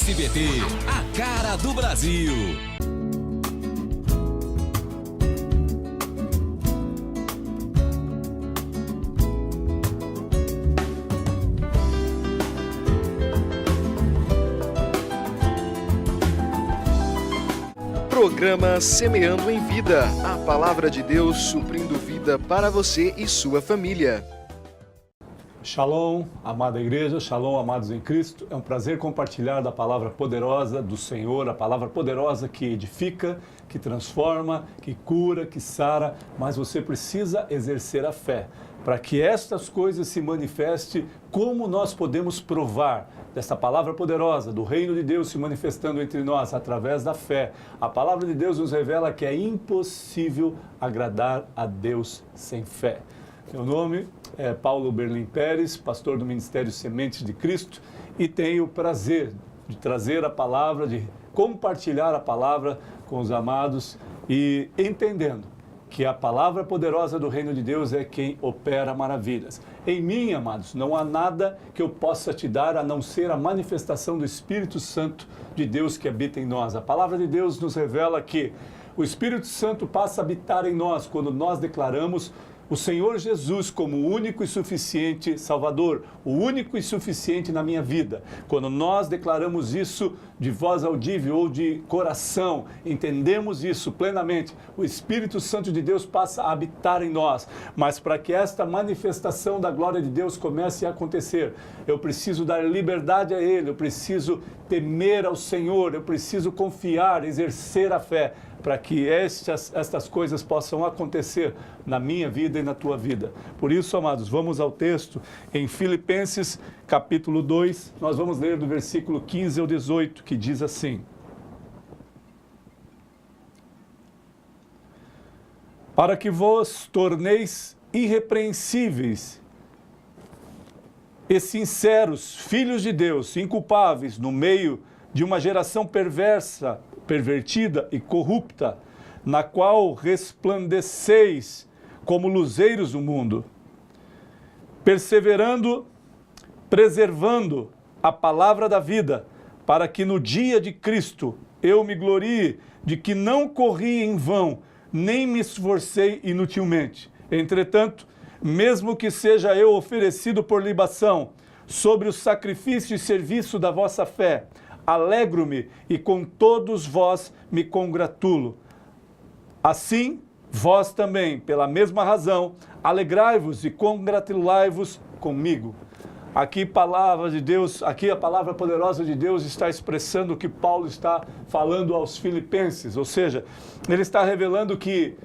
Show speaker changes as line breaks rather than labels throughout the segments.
SBT, a cara do Brasil.
Programa Semeando em Vida, a palavra de Deus suprindo vida para você e sua família.
Shalom, amada igreja, shalom, amados em Cristo. É um prazer compartilhar da palavra poderosa do Senhor, a palavra poderosa que edifica, que transforma, que cura, que sara, mas você precisa exercer a fé. Para que estas coisas se manifestem, como nós podemos provar dessa palavra poderosa, do reino de Deus se manifestando entre nós através da fé? A palavra de Deus nos revela que é impossível agradar a Deus sem fé. Meu nome é Paulo Berlim Pérez, pastor do Ministério Sementes de Cristo, e tenho o prazer de trazer a palavra, de compartilhar a palavra com os amados e entendendo que a palavra poderosa do reino de Deus é quem opera maravilhas. Em mim, amados, não há nada que eu possa te dar a não ser a manifestação do Espírito Santo de Deus que habita em nós. A palavra de Deus nos revela que o Espírito Santo passa a habitar em nós quando nós declaramos o Senhor Jesus como o único e suficiente Salvador, o único e suficiente na minha vida. Quando nós declaramos isso de voz audível ou de coração, entendemos isso plenamente, o Espírito Santo de Deus passa a habitar em nós. Mas para que esta manifestação da glória de Deus comece a acontecer, eu preciso dar liberdade a Ele, eu preciso temer ao Senhor, eu preciso confiar, exercer a fé, para que estas coisas possam acontecer na minha vida e na tua vida. Por isso, amados, vamos ao texto em Filipenses, capítulo 2, nós vamos ler do versículo 15 ao 18, que diz assim: para que vos torneis irrepreensíveis e sinceros, filhos de Deus, inculpáveis no meio de uma geração perversa, pervertida e corrupta, na qual resplandeceis como luzeiros do mundo, perseverando, preservando a palavra da vida, para que no dia de Cristo eu me glorie de que não corri em vão, nem me esforcei inutilmente. Entretanto, mesmo que seja eu oferecido por libação, sobre o sacrifício e serviço da vossa fé, alegro-me e com todos vós me congratulo. Assim, vós também, pela mesma razão, alegrai-vos e congratulai-vos comigo. Aqui palavra de Deus, aqui a palavra poderosa de Deus está expressando o que Paulo está falando aos filipenses, ou seja, ele está revelando que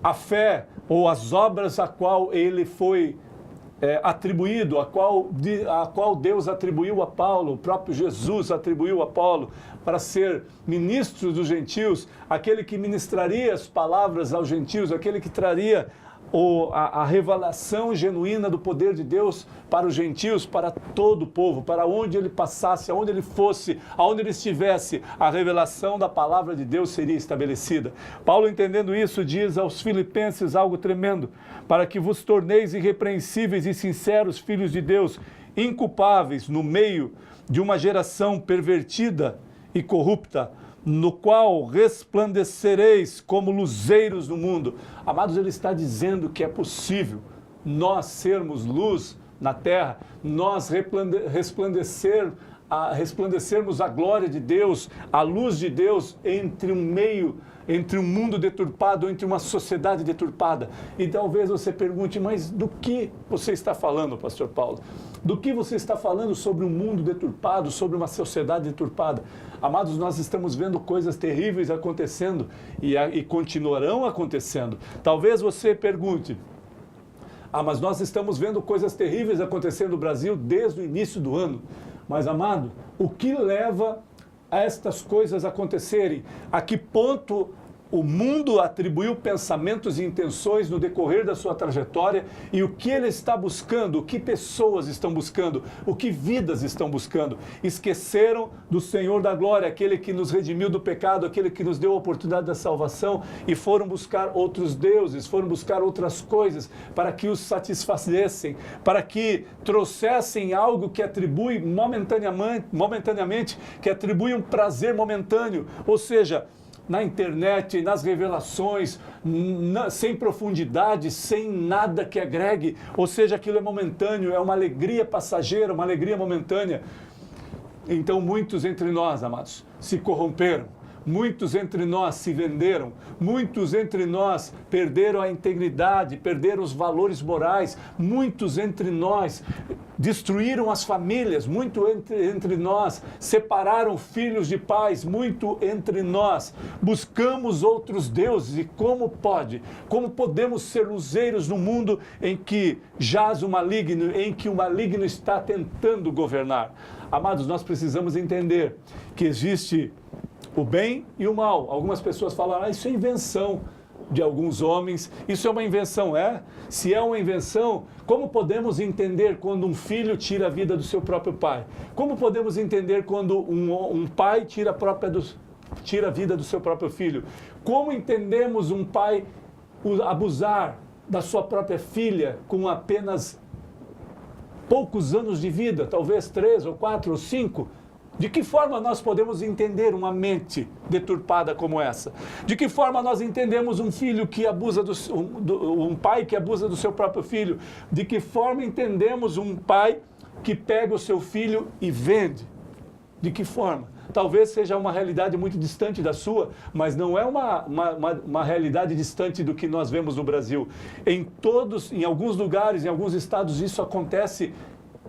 a fé ou as obras a qual ele foi atribuído, a qual Deus atribuiu a Paulo, o próprio Jesus atribuiu a Paulo para ser ministro dos gentios, aquele que ministraria as palavras aos gentios, aquele que traria a revelação genuína do poder de Deus para os gentios, para todo o povo, para onde ele passasse, aonde ele fosse, aonde ele estivesse, a revelação da palavra de Deus seria estabelecida. Paulo, entendendo isso, diz aos filipenses algo tremendo: para que vos torneis irrepreensíveis e sinceros, filhos de Deus, inculpáveis no meio de uma geração pervertida e corrupta, no qual resplandecereis como luzeiros no mundo. Amados, ele está dizendo que é possível nós sermos luz na terra, nós resplandecermos a glória de Deus, a luz de Deus entre um mundo deturpado, entre uma sociedade deturpada. E talvez você pergunte, mas do que você está falando, pastor Paulo? Do que você está falando sobre um mundo deturpado, sobre uma sociedade deturpada? Amados, nós estamos vendo coisas terríveis acontecendo e continuarão acontecendo. Talvez você pergunte, mas nós estamos vendo coisas terríveis acontecendo no Brasil desde o início do ano. Mas, amado, o que leva a estas coisas acontecerem? A que ponto o mundo atribuiu pensamentos e intenções no decorrer da sua trajetória e o que ele está buscando, o que pessoas estão buscando, o que vidas estão buscando. Esqueceram do Senhor da glória, aquele que nos redimiu do pecado, aquele que nos deu a oportunidade da salvação, e foram buscar outros deuses, foram buscar outras coisas para que os satisfazessem, para que trouxessem algo que atribui momentaneamente, que atribui um prazer momentâneo, ou seja, na internet, nas revelações, sem profundidade, sem nada que agregue, ou seja, aquilo é momentâneo, é uma alegria passageira, uma alegria momentânea. Então muitos entre nós, amados, se corromperam, muitos entre nós se venderam, muitos entre nós perderam a integridade, perderam os valores morais, muitos entre nós destruíram as famílias, muito entre nós separaram filhos de pais, muito entre nós buscamos outros deuses. E como podemos ser luzeiros no mundo em que jaz o maligno, em que o maligno está tentando governar? Amados, nós precisamos entender que existe o bem e o mal. Algumas pessoas falam, isso é invenção de alguns homens, isso é uma invenção. Se é uma invenção, como podemos entender quando um filho tira a vida do seu próprio pai? Como podemos entender quando um pai tira a vida do seu próprio filho? Como entendemos um pai abusar da sua própria filha com apenas poucos anos de vida, talvez 3 ou 4 ou 5? De que forma nós podemos entender uma mente deturpada como essa? De que forma nós entendemos um filho que abusa um pai que abusa do seu próprio filho? De que forma entendemos um pai que pega o seu filho e vende? De que forma? Talvez seja uma realidade muito distante da sua, mas não é uma realidade distante do que nós vemos no Brasil. Em alguns lugares, em alguns estados, isso acontece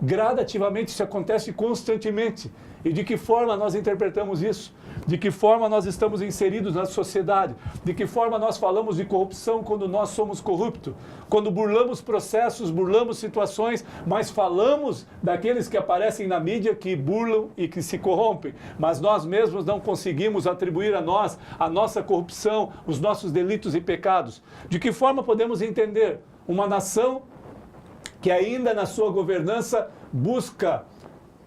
gradativamente, isso acontece constantemente. E de que forma nós interpretamos isso? De que forma nós estamos inseridos na sociedade? De que forma nós falamos de corrupção quando nós somos corruptos? Quando burlamos processos, burlamos situações, mas falamos daqueles que aparecem na mídia que burlam e que se corrompem. Mas nós mesmos não conseguimos atribuir a nós a nossa corrupção, os nossos delitos e pecados. De que forma podemos entender uma nação que ainda na sua governança busca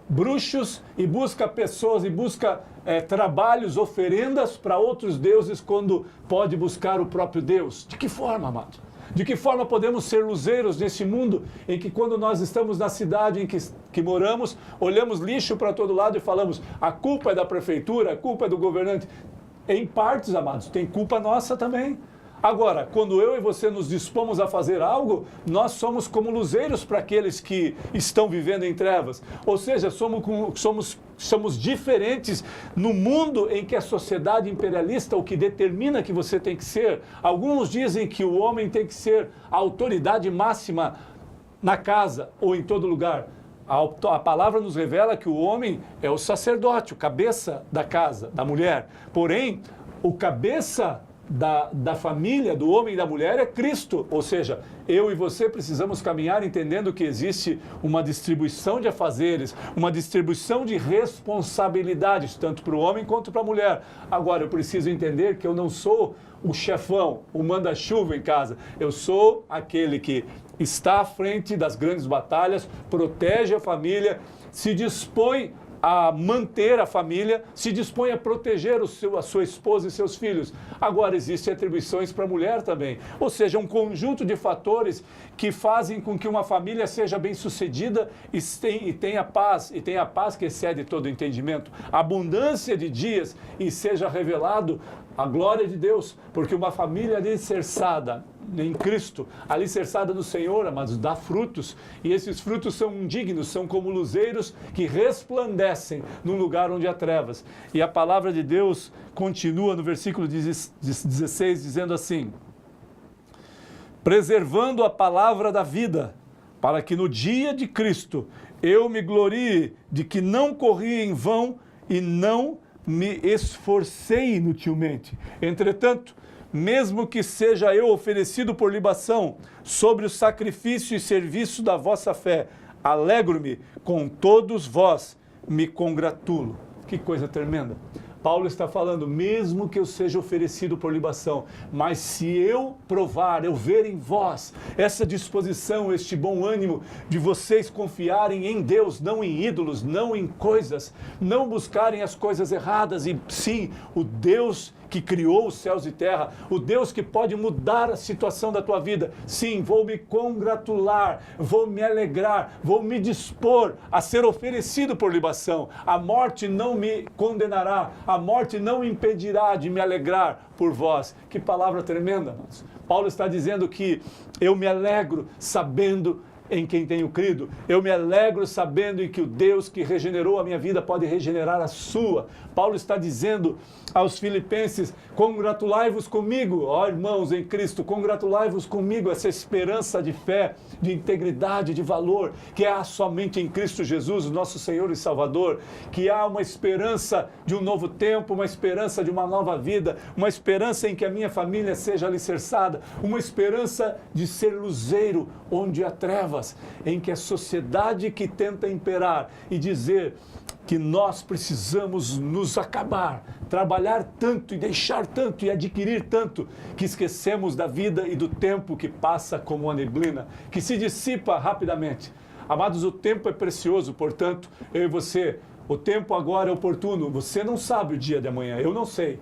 bruxos e busca pessoas e busca trabalhos, oferendas para outros deuses quando pode buscar o próprio Deus? De que forma, amado? De que forma podemos ser luzeiros nesse mundo em que quando nós estamos na cidade em que moramos, olhamos lixo para todo lado e falamos, a culpa é da prefeitura, a culpa é do governante? Em partes, amados, tem culpa nossa também. Agora, quando eu e você nos dispomos a fazer algo, nós somos como luzeiros para aqueles que estão vivendo em trevas. Ou seja, somos diferentes no mundo em que a sociedade imperialista, o que determina que você tem que ser. Alguns dizem que o homem tem que ser a autoridade máxima na casa ou em todo lugar. A palavra nos revela que o homem é o sacerdote, o cabeça da casa, da mulher. Porém, o cabeça da família, do homem e da mulher é Cristo. Ou seja, eu e você precisamos caminhar entendendo que existe uma distribuição de afazeres, uma distribuição de responsabilidades, tanto para o homem quanto para a mulher. Agora, eu preciso entender que eu não sou o chefão, o manda-chuva em casa. Eu sou aquele que está à frente das grandes batalhas, protege a família, se dispõe a manter a família, se dispõe a proteger a sua esposa e seus filhos. Agora, existem atribuições para a mulher também. Ou seja, um conjunto de fatores que fazem com que uma família seja bem-sucedida e tenha paz que excede todo entendimento. Abundância de dias e seja revelado a glória de Deus, porque uma família alicerçada em Cristo, alicerçada no Senhor, amados, dá frutos, e esses frutos são dignos, são como luzeiros que resplandecem num lugar onde há trevas. E a palavra de Deus continua no versículo 16, dizendo assim: preservando a palavra da vida, para que no dia de Cristo eu me glorie de que não corri em vão e não me esforcei inutilmente. Entretanto, mesmo que seja eu oferecido por libação sobre o sacrifício e serviço da vossa fé, alegro-me com todos vós, me congratulo. Que coisa tremenda. Paulo está falando, mesmo que eu seja oferecido por libação, mas se eu provar, eu ver em vós essa disposição, este bom ânimo de vocês confiarem em Deus, não em ídolos, não em coisas, não buscarem as coisas erradas, e sim, o Deus que criou os céus e terra, o Deus que pode mudar a situação da tua vida. Sim, vou me congratular, vou me alegrar, vou me dispor a ser oferecido por libação. A morte não me condenará, a morte não impedirá de me alegrar por vós. Que palavra tremenda, irmãos. Paulo está dizendo que eu me alegro sabendo em quem tenho crido. Eu me alegro sabendo em que o Deus que regenerou a minha vida pode regenerar a sua. Paulo está dizendo aos filipenses, congratulai-vos comigo, ó irmãos em Cristo, congratulai-vos comigo, essa esperança de fé, de integridade, de valor, que há somente em Cristo Jesus, o nosso Senhor e Salvador, que há uma esperança de um novo tempo, uma esperança de uma nova vida, uma esperança em que a minha família seja alicerçada, uma esperança de ser luzeiro onde há trevas, em que a sociedade que tenta imperar e dizer que nós precisamos nos acabar, trabalhar tanto e deixar tanto e adquirir tanto, que esquecemos da vida e do tempo que passa como uma neblina, que se dissipa rapidamente. Amados, o tempo é precioso, portanto, eu e você, o tempo agora é oportuno. Você não sabe o dia de amanhã, eu não sei.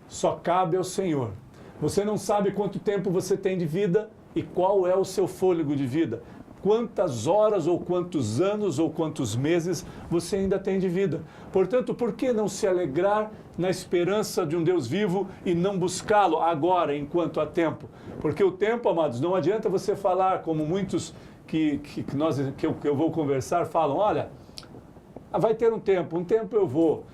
Só cabe ao Senhor. Você não sabe quanto tempo você tem de vida e qual é o seu fôlego de vida. Quantas horas, ou quantos anos, ou quantos meses você ainda tem de vida. Portanto, por que não se alegrar na esperança de um Deus vivo e não buscá-lo agora, enquanto há tempo? Porque o tempo, amados, não adianta você falar como muitos que eu vou conversar falam, olha, vai ter um tempo eu vou.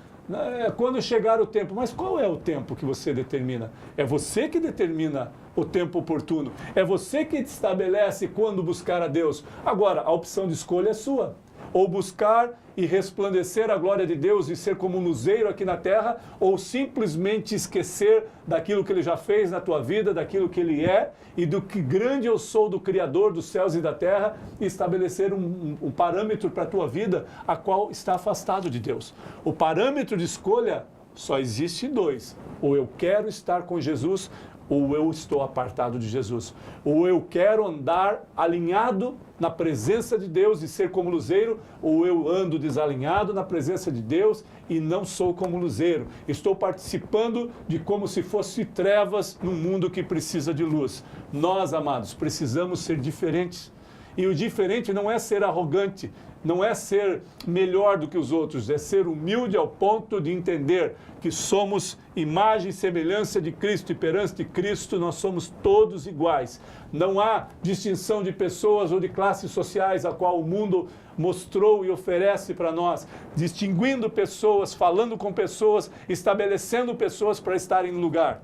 Quando chegar o tempo, mas qual é o tempo que você determina? É você que determina o tempo oportuno, é você que estabelece quando buscar a Deus. Agora, a opção de escolha é sua, ou buscar e resplandecer a glória de Deus e ser como um luzeiro aqui na terra, ou simplesmente esquecer daquilo que Ele já fez na tua vida, daquilo que Ele é, e do que grande eu sou do Criador dos céus e da terra, e estabelecer um parâmetro para a tua vida, a qual está afastado de Deus. O parâmetro de escolha só existe dois, ou eu quero estar com Jesus, ou eu estou apartado de Jesus. Ou eu quero andar alinhado na presença de Deus e ser como luzeiro, ou eu ando desalinhado na presença de Deus e não sou como luzeiro. Estou participando de como se fosse trevas num mundo que precisa de luz. Nós, amados, precisamos ser diferentes. E o diferente não é ser arrogante, não é ser melhor do que os outros, é ser humilde ao ponto de entender que somos imagem e semelhança de Cristo, e perante Cristo nós somos todos iguais. Não há distinção de pessoas ou de classes sociais a qual o mundo mostrou e oferece para nós, distinguindo pessoas, falando com pessoas, estabelecendo pessoas para estarem no lugar.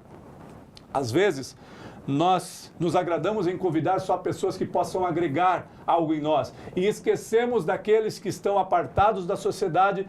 Às vezes, nós nos agradamos em convidar só pessoas que possam agregar algo em nós e esquecemos daqueles que estão apartados da sociedade,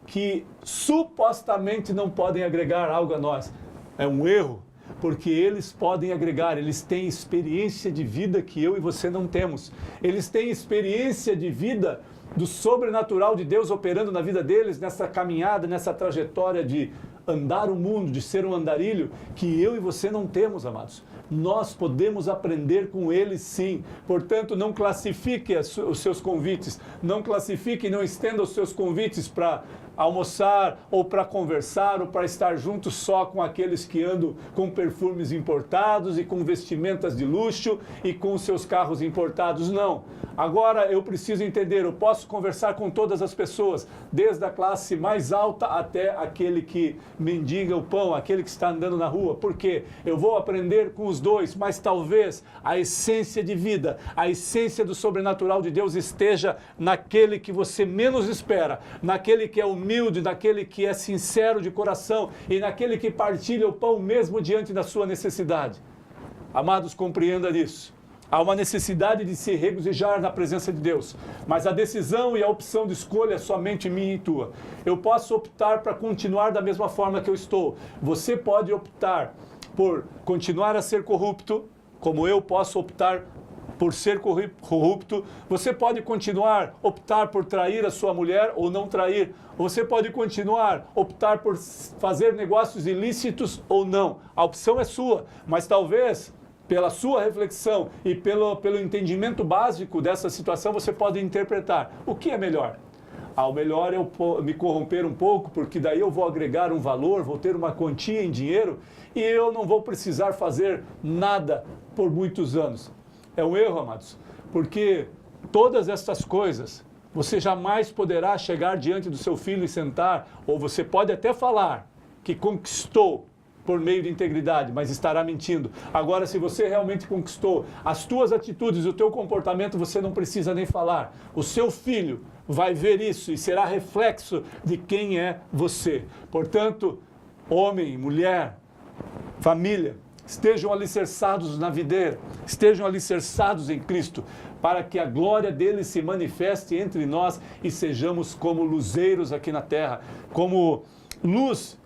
que supostamente não podem agregar algo a nós. É um erro, porque eles podem agregar, eles têm experiência de vida que eu e você não temos. Eles têm experiência de vida do sobrenatural de Deus operando na vida deles, nessa caminhada, nessa trajetória de andar o mundo, de ser um andarilho, que eu e você não temos, amados. Nós podemos aprender com eles, sim. Portanto, não classifique os seus convites, não classifique e não estenda os seus convites para almoçar, ou para conversar, ou para estar junto só com aqueles que andam com perfumes importados e com vestimentas de luxo e com seus carros importados. Não. Agora eu preciso entender, eu posso conversar com todas as pessoas, desde a classe mais alta até aquele que mendiga o pão, aquele que está andando na rua. Por quê? Eu vou aprender com os dois, mas talvez a essência de vida, a essência do sobrenatural de Deus esteja naquele que você menos espera, naquele que é humilde, naquele que é sincero de coração e naquele que partilha o pão mesmo diante da sua necessidade. Amados, compreenda isso. Há uma necessidade de se regozijar na presença de Deus, mas a decisão e a opção de escolha é somente minha e tua. Eu posso optar para continuar da mesma forma que eu estou. Você pode optar por continuar a ser corrupto, como eu posso optar por ser corrupto. Você pode continuar optar por trair a sua mulher ou não trair. Você pode continuar optar por fazer negócios ilícitos ou não. A opção é sua, mas talvez pela sua reflexão e pelo entendimento básico dessa situação, você pode interpretar o que é melhor. O melhor é eu me corromper um pouco, porque daí eu vou agregar um valor, vou ter uma quantia em dinheiro e eu não vou precisar fazer nada por muitos anos. É um erro, amados, porque todas estas coisas você jamais poderá chegar diante do seu filho e sentar, ou você pode até falar que conquistou por meio de integridade, mas estará mentindo. Agora, se você realmente conquistou as tuas atitudes, o teu comportamento, você não precisa nem falar. O seu filho vai ver isso e será reflexo de quem é você. Portanto, homem, mulher, família, estejam alicerçados na videira, estejam alicerçados em Cristo, para que a glória dele se manifeste entre nós e sejamos como luzeiros aqui na terra, como luz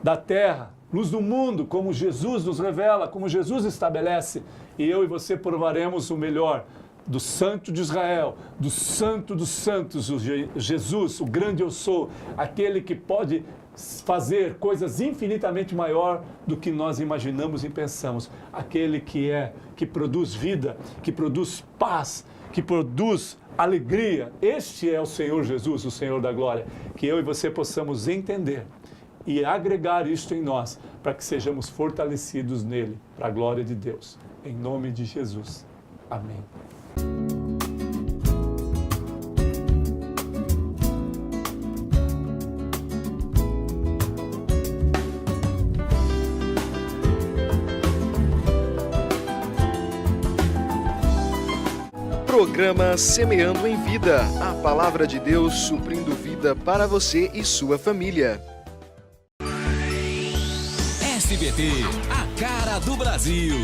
da terra, luz do mundo, como Jesus nos revela, como Jesus estabelece. E eu e você provaremos o melhor do Santo de Israel, do Santo dos Santos, o Jesus, o grande eu sou, aquele que pode fazer coisas infinitamente maior do que nós imaginamos e pensamos, aquele que produz vida, que produz paz, que produz alegria. Este é o Senhor Jesus, o Senhor da glória, que eu e você possamos entender e agregar isto em nós, para que sejamos fortalecidos nele, para a glória de Deus. Em nome de Jesus. Amém.
Programa Semeando em Vida, a palavra de Deus suprindo vida para você e sua família.
SBT, a cara do Brasil.